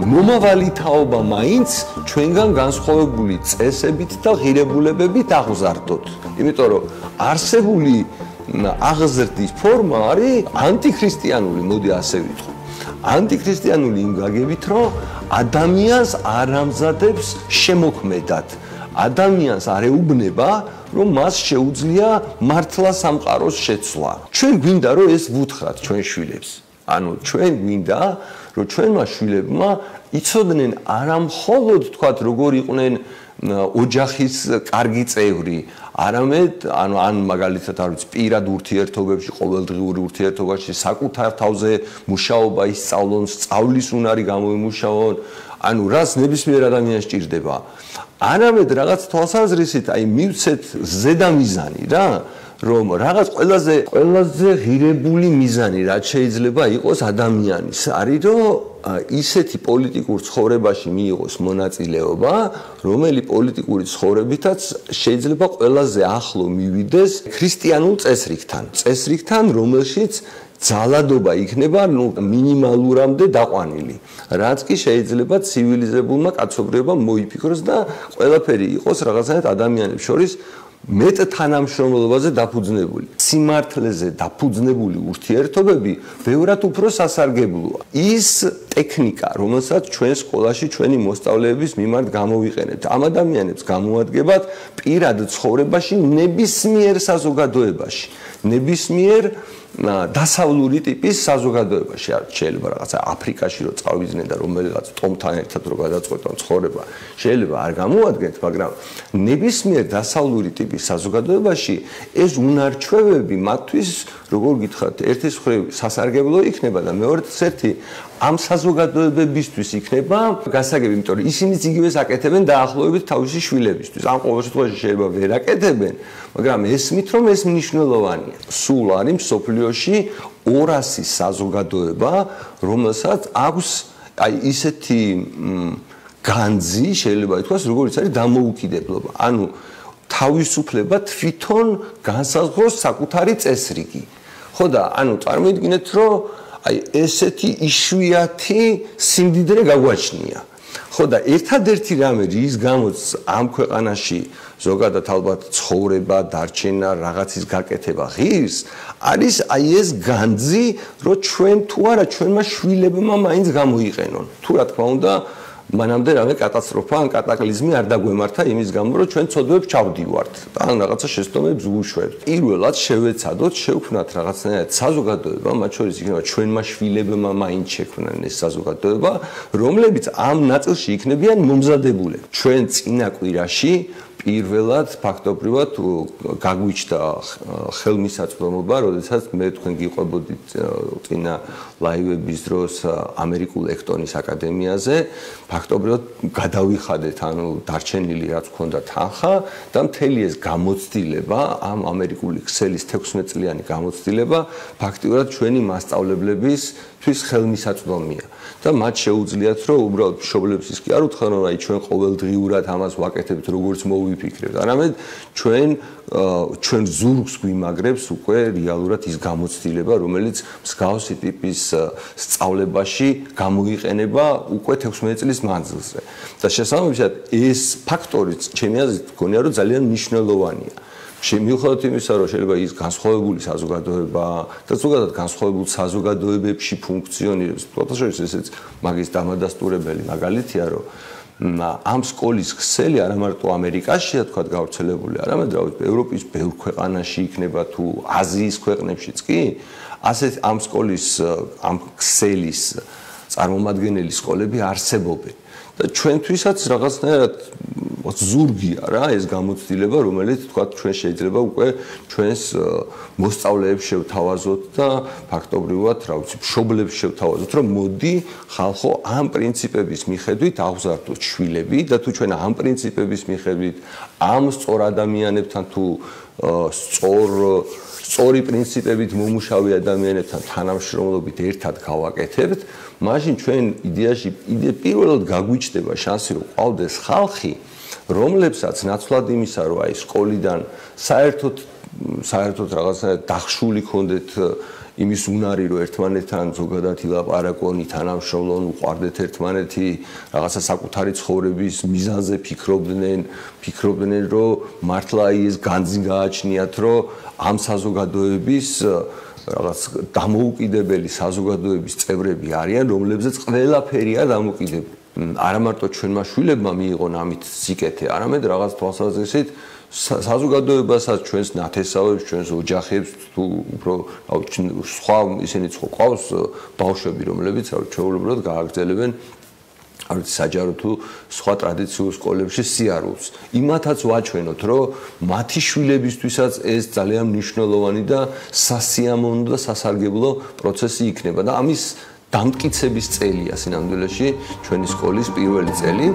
მომავალი თაობა მაინც ჩვენგან განსხვავებული წესებით და ღირებულებებით აღზარდოთ. იმიტომ რომ არსებული აღზრდის ფორმა არის ანტიქრისტიანული, მოდი ასე ვიტყვი. ანტიქრისტიანული იმ გაგებით, რომ ადამიანს არ ამზადებს შემოქმედად. ადამიანს არ ეუბნება, რომ მას შეუძლია მართლა სამყაროს შეცვლა. ჩვენ გვინდა რომ ეს ვუთხრათ ჩვენ შვილებს. ანუ ჩვენ გვინდა რომ ჩვენმა შვილებმა იცოდნენ არა მხოლოდ თქვათ როგორ იყვნენ ოჯახის კარგი წევრი, არამედ ან მაგალითად არ ვიცი პირად ურთიერთობებში, ყოველდღიური ურთიერთობაში საკუთარ თავზე მუშაობა ისწავლონ, სწავლის უნარი გამოიმუშაონ, ანუ რაც ნებისმიერ ადამიანს სჭირდება. არამედ რაღაც თვალსაზრისით აი მივცეთ ზედა მიზანი რა, რომ რაღაც ყველაზე ღირებული მიზანი რაც შეიძლება იყოს ადამიანის არის რომ ისეთი პოლიტიკურ ცხოვრებაში მიიღოს მონაწილეობა, რომელი პოლიტიკური ცხოვრებითაც შეიძლება ყველაზე ახლო მივიდეს ქრისტიანულ წესრიგთან, რომელშიც ძალადობა იქნება მინიმალურამდე დაყვანილი, რაც კი შეიძლება ცივილიზებულმა კაცობრიობამ მოიფიქროს და ყველაფერი იყოს რაღაცნაირად ადამიანებს შორის მეტ თანამშრომლობაზე დაფუძნებული. სიმართლეზე დაფუძნებული ურთიერთობები ბევრად უფრო სასარგებლოა. ის ტექნიკა, რომელსაც ჩვენ სკოლაში ჩვენი მოსწავლეების მიმართ გამოვიყენებთ, ამ ადამიანებს გამოადგებათ პირად ცხოვრებაში ნებისმიერ საზოგადოებაში, ნებისმიერ დასავლური ტიპის საზოგადოებაში. შეიძლება რაღაცა აფრიკაში რომ წავიდნენ და რომელიღაც ტომთან ერთად რომ გადაწყვეტონ ცხოვრება, შეიძლება არ გამოუადგეთ, მაგრამ ნებისმიერ დასავლური ტიპის საზოგადოებაში ეს უნარჩვევები მათთვის, როგორ გითხრათ, ერთის მხრივ სასარგებლო იქნება და მეორეც ერთი ამ საზოგადოებებისთვის იქნება გასაგები, იმიტომ რომ ისინიც იგივეს აკეთებენ დაახლოებით თავისი შვილებისთვის. ამ ყოველ შემთხვევაში შეიძლება ვერ აკეთებენ, მაგრამ ესმით რომ ეს მნიშვნელოვანია. სულ არის მსოფლიოში 200 საზოგადოება, რომელსაც აქვს აი ისეთი განძი, შეიძლება ითქვას, როგორც არის დამოუკიდებლობა. ანუ თავისუფლება თვითონ განსაზღვროს საკუთარი წესრიგი. ხო და ანუ წარმოიდგინეთ, რომ აი ესეთი იშვიათი სიმდიდრე გაგვაჩნია. ხო და ერთადერთი რამე რის გამოც ამ ქვეყანაში ზოგადად ალბათ ცხოვრება, დარჩენა, რაღაცის გაკეთება ღირს, არის აი ეს განძი, რომ ჩვენ თუ არა ჩვენმა შვილებმა მაინც გამოიყენონ. თუ რა თქმა უნდა, მანამდე რამე კატასტროფა ან კატაკლიზმი არ დაგვემართა იმის გამო, რომ ჩვენ ცოდვებს ჩავდივართ და ან რაღაცა შეცდომებს ვუშვებთ. პირველად შევეცადოთ, შევქმნათ რაღაცნაირად საზოგადოება, მათ შორის იქნება ჩვენმა შვილებმა მაინც შექმნან ეს საზოგადოება, რომლებიც ამ ნაწილში იქნებიან მომზადებულები. ჩვენ წინა კვირაში პირველად ფაქტობრივად გაგვიჩნდა ხელმისაწვდომობა, როდესაც მე თქვენ გიყვებოდით წინა ლაივების დროს ამერიკულ ექტონის აკადემიაზე, ფაქტობრივად გადავიხადეთ ანუ დარჩენილი რაც ჰქონდა თანხა და მთელი ეს გამოცდილება, ამ ამერიკული ქსელის 16 წლიანი გამოცდილება ფაქტიურად ჩვენი მასწავლებლების ხელმისაწვდომია. და მათ შეუძლიათ რომ უბრალოდ მშობლებს ის კი არ უთხრან რომ აი ჩვენ ყოველდღიურად ამას ვაკეთებთ როგორც მოვიფიქრებთ, არამედ ჩვენ ზურგს გვიმაგრებს უკვე რეალურად ის გამოცდილება, რომელიც მსგავსი ტიპის სწავლებაში გამოიყენება უკვე 16 წლის მანძილზე. და შესაბამისად ეს ფაქტორიც ჩემი აზრით მგონია რომ ძალიან მნიშვნელოვანია. მიუხედავად იმისა, რომ შეიძლება ის განსხვავებული საზოგადოება და ზოგადად განსხვავებულ საზოგადოებებში ფუნქციონირებს, პროფესორის ესეც მაგის დამადასტურებელი მაგალითია, რომ ამ სკოლის ქსელი არა მარტო ამერიკაშია თქვა გავრცელებული, არამედ ევროპის ბევრ ქვეყანაში იქნება თუ აზიის ქვეყნებშიც კი, ასეთ ამ სკოლის ამ ქსელის წარმომადგენელი სკოლები არსებობენ. და ჩვენთვისაც რაღაცნაირად ზურგია რა ეს გამოცდილება, რომელიც თქვა ჩვენ შეიძლება უკვე ჩვენს მოსწავლეებს შევთავაზოთ და ფაქტობრივად რა ვიცი მშობლებს შევთავაზოთ, რომ მოდი ხალხო ამ პრინციპების მიხედვით აღზარდოთ შვილები და თუ ჩვენ ამ პრინციპების მიხედვით ამ სწორ ადამიანებთან თუ სწორი პრინციპებით მომუშავე ადამიანებთან თანამშრომლობით ერთად გავაკეთებთ, მაშინ ჩვენ იდეაში პირველად გაგვიჩნდება შანსი რომ ყავდეს ხალხი, რომლებსაც ნაცვლად იმისა, რომ აი სკოლიდან საერთოდ რაღაცნაირად დახშული ქონდეთ იმის უნარი რომ ერთმანეთთან ზოგადად ილაპარაკონ, ითანამშრომლონ, უყვარდეთ ერთმანეთი, რაღაცა საკუთარი ცხოვრების მიზანზე ფიქრობდნენ, რომ მართლა ეს განძი გააჩნიათ, რომ ამ საზოგადოების რაღაც დამოუკიდებელი საზოგადოების წევრები არიან, რომლებზეც ყველაფერია დამოკიდებული. არა მარტო ჩვენმა შვილებმა მიიღონ ამით სიკეთე, არამედ რაღაც თვალსაზრისით საზოგადოებასაც, ჩვენს ნათესავებს, ჩვენს ოჯახებს თუ უფრო სხვა ისინიც ხო ყავს ბავშვები, რომლებიც ჩვეულებრივად გააგრძელებენ საჯარო თუ სხვა ტრადიციულ სკოლებში სიარულს. იმათაც ვაჩვენოთ, რომ მათი შვილებისთვისაც ეს ძალიან მნიშვნელოვანი და სასიამოვნო და სასარგებლო პროცესი იქნება და ამის დამტკიცების წელია სინამდვილეში ჩვენი სკოლის პირველი წელი.